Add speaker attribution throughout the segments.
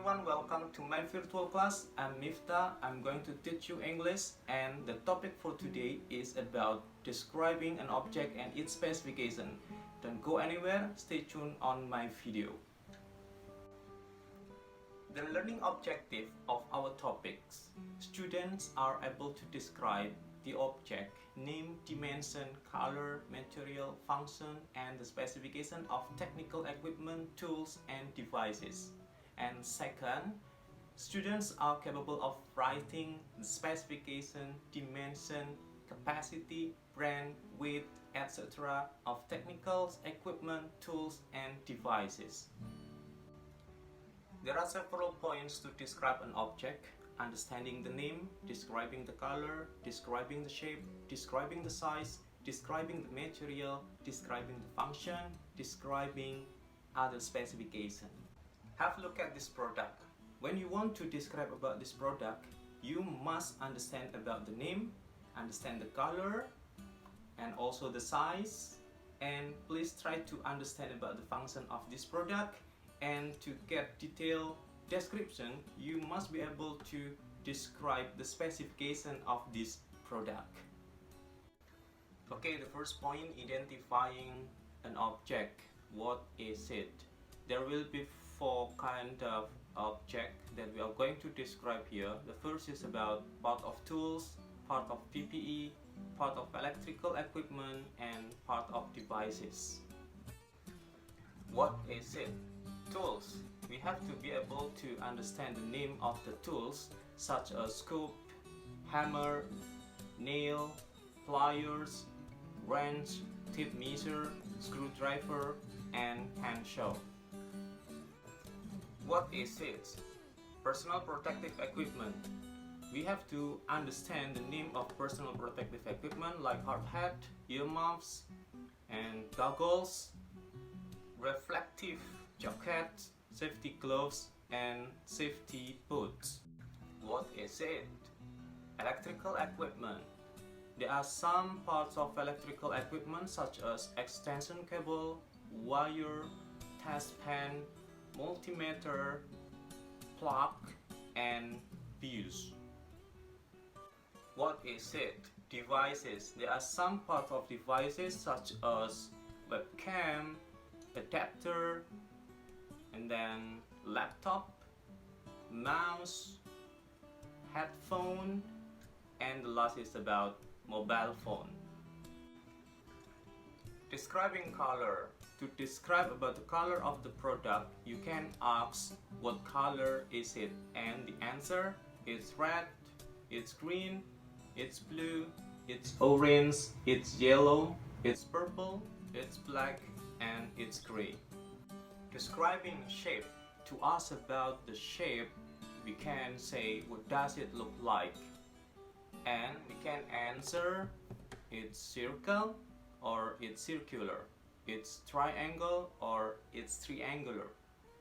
Speaker 1: everyone, welcome to my virtual class. I'm Mifta. I'm going to teach you English, and the topic for today is about describing an object and its specification. Don't go anywhere, stay tuned on my video. The learning objective of our topics. Students are able to describe the object, name, dimension, color, material, function, and the specification of technical equipment, tools, and devices. And second, students are capable of writing the specification, dimension, capacity, brand, weight, etc. of technical equipment, tools, and devices. There are several points to describe an object: understanding the name, describing the color, describing the shape, describing the size, describing the material, describing the function, describing other specification. Have a look at this product. When you want to describe about this product, you must understand about the name, understand the color, and also the size. And please try to understand about the function of this product. And to get detailed description, you must be able to describe the specification of this product. Okay, the first point, identifying an object. What is it? There will be four kinds of object that we are going to describe here. The first is about part of tools, part of PPE, part of electrical equipment, and part of devices. What is it? Tools. We have to be able to understand the name of the tools such as scope, hammer, nail, pliers, wrench, tape measure, screwdriver, and hand saw. What is it? Personal protective equipment. We have to understand the name of personal protective equipment like hard hat, earmuffs, and goggles, reflective jacket, safety gloves, and safety boots. What is it? Electrical equipment. There are some parts of electrical equipment such as extension cable, wire, test pan, multimeter, plug, and fuse. What is it? Devices. There are some parts of devices such as webcam, adapter, and then laptop, mouse, headphone, and the last is about mobile phone. Describing color. To describe about the color of the product, you can ask what color is it, and the answer is red, it's green, it's blue, it's orange, it's yellow, it's purple, it's black, and it's gray. Describing shape. To ask about the shape, we can say what does it look like, and we can answer it's circle or it's circular, it's triangle or it's triangular,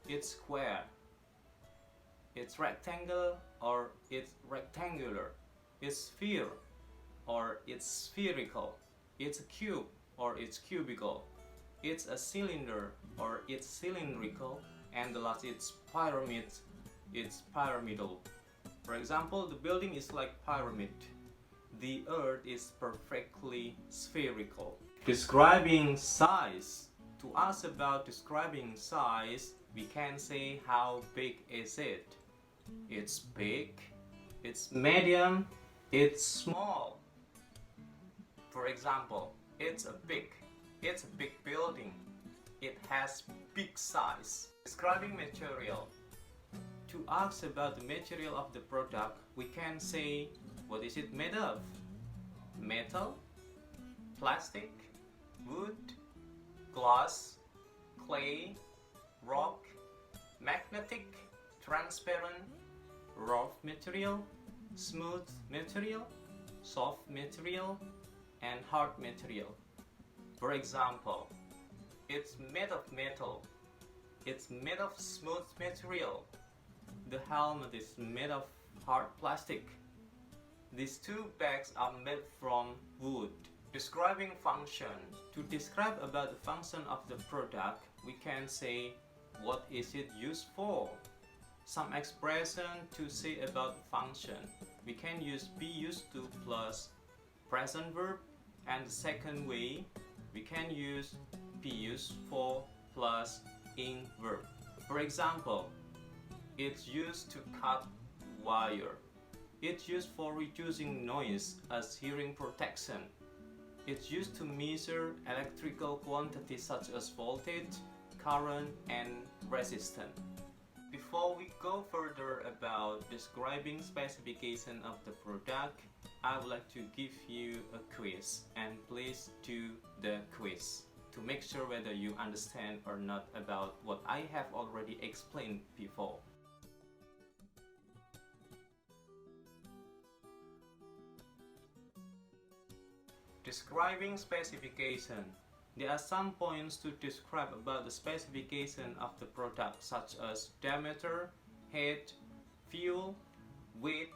Speaker 1: it's square, it's rectangle or it's rectangular, it's sphere or it's spherical, it's a cube or it's cubical, it's a cylinder or it's cylindrical, and the last it's pyramid, it's pyramidal. For example, the building is like pyramid. The earth is perfectly spherical. Describing size. To ask about describing size, we can say how big is it? It's big, it's medium, it's small. For example, it's a big building. It has big size. Describing material. To ask about the material of the product, we can say what is it made of? Metal, plastic, wood, glass, clay, rock, magnetic, transparent, rough material, smooth material, soft material, and hard material. For example, it's made of metal, it's made of smooth material, the helmet is made of hard plastic. These two bags are made from wood. Describing function. To describe about the function of the product, we can say what is it used for? some expression to say about function. We can use be used to plus present verb, and the second way we can use be used for plus ing verb. For example, it's used to cut wire. It's used for reducing noise as hearing protection. It's used to measure electrical quantities such as voltage, current, and resistance. Before we go further about describing specification of the product, I would like to give you a quiz, and please do the quiz to make sure whether you understand or not about what I have already explained before. Describing specification. There are some points to describe about the specification of the product, such as diameter, height, fuel, weight,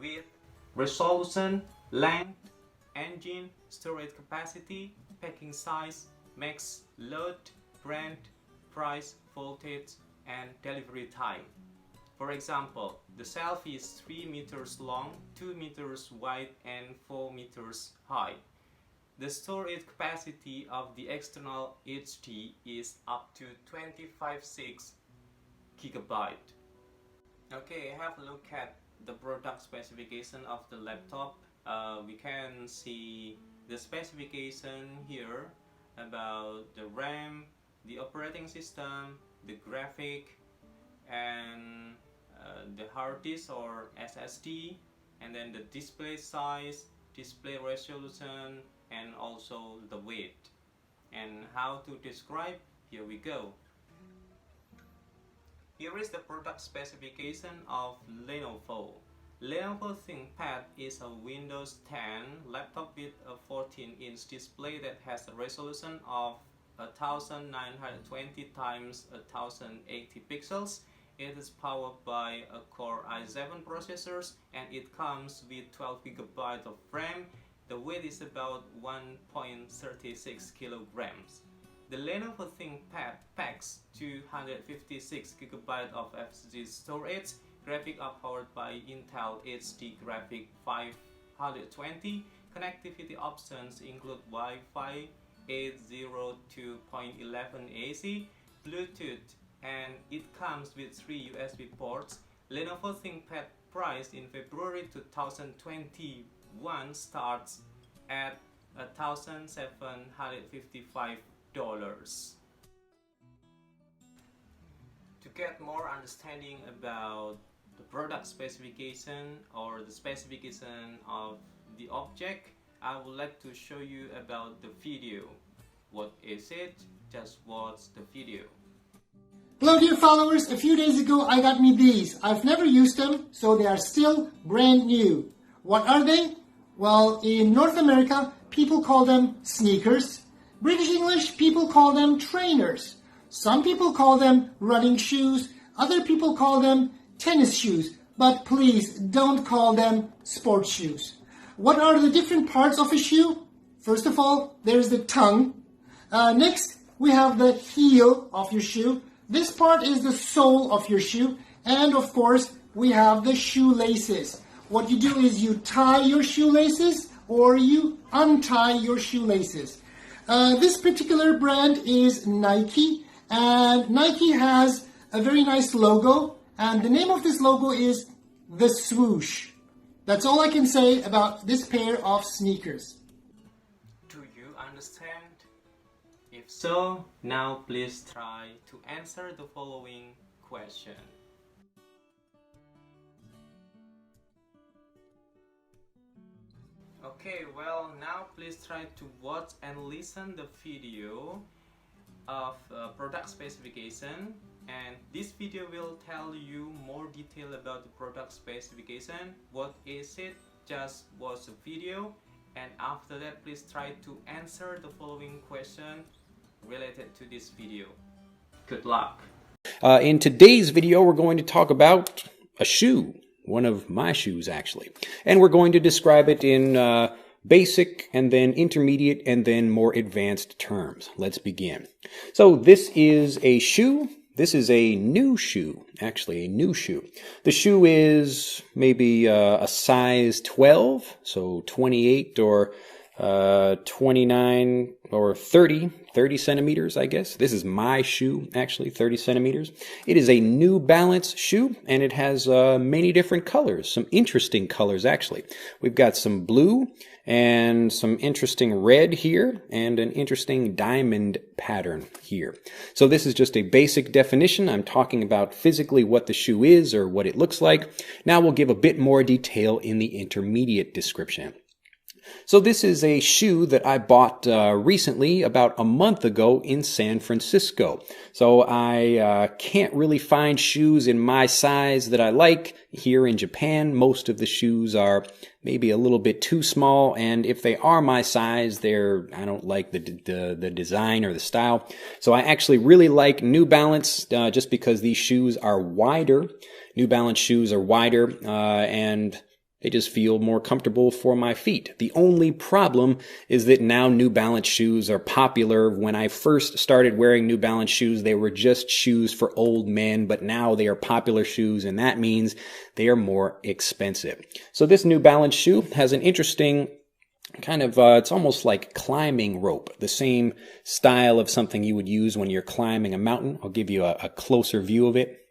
Speaker 1: width, resolution, length, engine, storage capacity, packing size, max load, brand, price, voltage, and delivery time. For example, the shelf is 3 meters long, 2 meters wide, and 4 meters high. The storage capacity of the external HT is up to 25.6 GB. Okay, have a look at the product specification of the laptop. We can see the specification here about the RAM, the operating system, the graphic, and the hard disk or SSD, and then the display size, display resolution, and also the weight. And how to describe? Here we go. Here is the product specification of Lenovo. Lenovo ThinkPad is a Windows 10 laptop with a 14-inch display that has a resolution of 1920 x 1080 pixels. It is powered by a Core i7 processors, and it comes with 12 GB of RAM. The weight is about 1.36 kilograms. The Lenovo ThinkPad packs 256 GB of SSD storage. Graphics are powered by Intel HD Graphic 520. Connectivity options include Wi-Fi 802.11 AC, Bluetooth, and it comes with 3 USB ports. Lenovo ThinkPad price in February 2021 starts at $1,755. To get more understanding about the product specification or the specification of the object, I would like to show you about the video. What is it? Just watch the video.
Speaker 2: Hello dear followers, a few days ago I got me these. I've never used them, so they are still brand new. What are they? Well, in North America, people call them sneakers. British English, people call them trainers. Some people call them running shoes. Other people call them tennis shoes. But please don't call them sports shoes. What are the different parts of a shoe? First of all, there's the tongue. Next, we have the heel of your shoe. This part is the sole of your shoe. And of course, we have the shoelaces. What you do is you tie your shoelaces or you untie your shoelaces. This particular brand is Nike, and Nike has a very nice logo, and the name of this logo is the swoosh. That's all I can say about this pair of sneakers.
Speaker 1: Do you understand? If so, now please try to answer the following question. Okay, well, now please try to watch and listen the video of product specification, and this video will tell you more detail about the product specification. What is it? Just watch the video, and after that please try to answer the following question related to this video. Good luck.
Speaker 3: In today's video we're going to talk about a shoe. One of my shoes, actually. And we're going to describe it in basic, and then intermediate, and then more advanced terms. Let's begin. So this is a shoe. This is a new shoe, actually a new shoe. The shoe is maybe a size 12, so 28 or 29 or 30 centimeters, I guess. This is my shoe, actually, 30 centimeters. It is a New Balance shoe, and it has many different colors, some interesting colors, actually. We've got some blue and some interesting red here, and an interesting diamond pattern here. So this is just a basic definition. I'm talking about physically what the shoe is or what it looks like. Now we'll give a bit more detail in the intermediate description. So this is a shoe that I bought recently, about a month ago in San Francisco. So I can't really find shoes in my size that I like here in Japan. Most of the shoes are maybe a little bit too small, and if they are my size, I don't like the design or the style. So I actually really like New Balance just because these shoes are wider. New Balance shoes are wider and they just feel more comfortable for my feet. The only problem is that now New Balance shoes are popular. When I first started wearing New Balance shoes, they were just shoes for old men, but now they are popular shoes, and that means they are more expensive. So this New Balance shoe has an interesting kind of, it's almost like climbing rope, the same style of something you would use when you're climbing a mountain. I'll give you a closer view of it.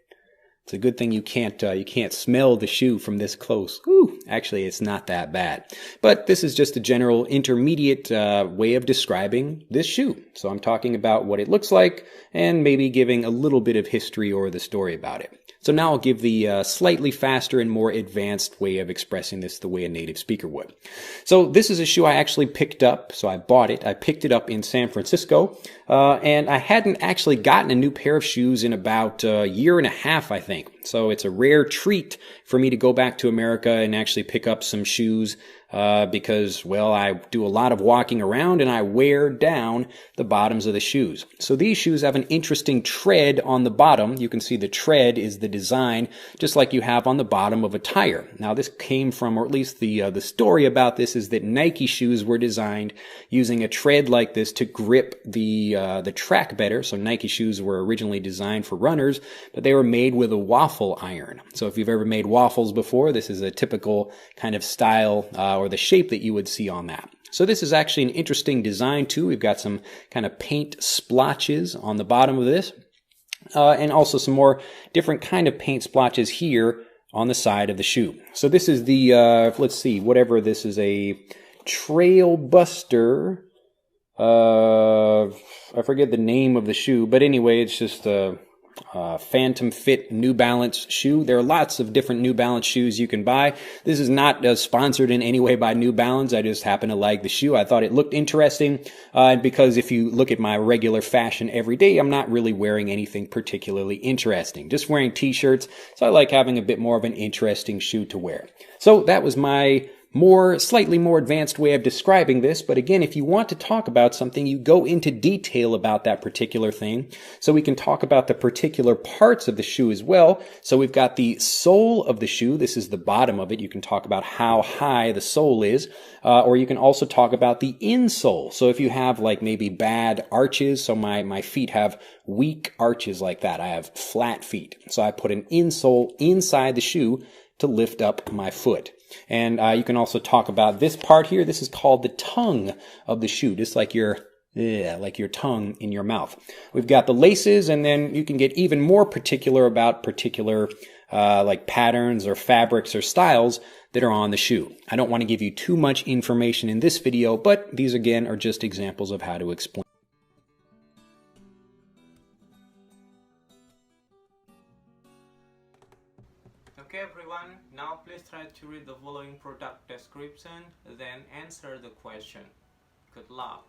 Speaker 3: It's a good thing you can't smell the shoe from this close. Ooh, actually, it's not that bad. But this is just a general intermediate way of describing this shoe. So I'm talking about what it looks like and maybe giving a little bit of history or the story about it. So now I'll give the slightly faster and more advanced way of expressing this the way a native speaker would. So this is a shoe I actually picked up. So I bought it. I picked it up in San Francisco. And I hadn't actually gotten a new pair of shoes in about a year and a half, I think. So it's a rare treat for me to go back to America and actually pick up some shoes because, well, I do a lot of walking around and I wear down the bottoms of the shoes. So these shoes have an interesting tread on the bottom. You can see the tread is the design, just like you have on the bottom of a tire. Now this came from, or at least the story about this is that Nike shoes were designed using a tread like this to grip the track better. So Nike shoes were originally designed for runners, but they were made with a waffle iron. So if you've ever made waffles before, this is a typical kind of style or the shape that you would see on that. So this is actually an interesting design too. We've got some kind of paint splotches on the bottom of this, and also some more different kind of paint splotches here on the side of the shoe. So this is the, let's see, whatever this is, a Trail Buster. I forget the name of the shoe, but anyway, it's just a Phantom Fit New Balance shoe. There are lots of different New Balance shoes you can buy. This is not sponsored in any way by New Balance. I just happen to like the shoe. I thought it looked interesting, because if you look at my regular fashion every day, I'm not really wearing anything particularly interesting. Just wearing t-shirts, so I like having a bit more of an interesting shoe to wear. So that was my slightly more advanced way of describing this, but again, if you want to talk about something, you go into detail about that particular thing. So we can talk about the particular parts of the shoe as well. So we've got the sole of the shoe. This is the bottom of it. You can talk about how high the sole is, or you can also talk about the insole. So if you have like maybe bad arches, so my feet have weak arches like that. I have flat feet. So I put an insole inside the shoe to lift up my foot. And you can also talk about this part here. This is called the tongue of the shoe, just like your tongue in your mouth. We've got the laces, and then you can get even more particular about particular like patterns or fabrics or styles that are on the shoe. I don't want to give you too much information in this video, but these again are just examples of how to explain.
Speaker 1: Okay everyone, now please try to read the following product description, then answer the question. Good luck!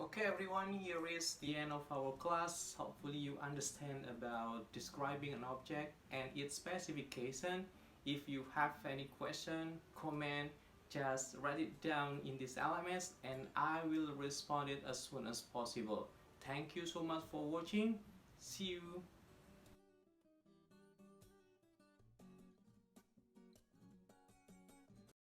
Speaker 1: Okay everyone, here is the end of our class. Hopefully you understand about describing an object and its specification. If you have any question, comment, just write it down in this LMS and I will respond it as soon as possible. Thank you so much for watching. See you.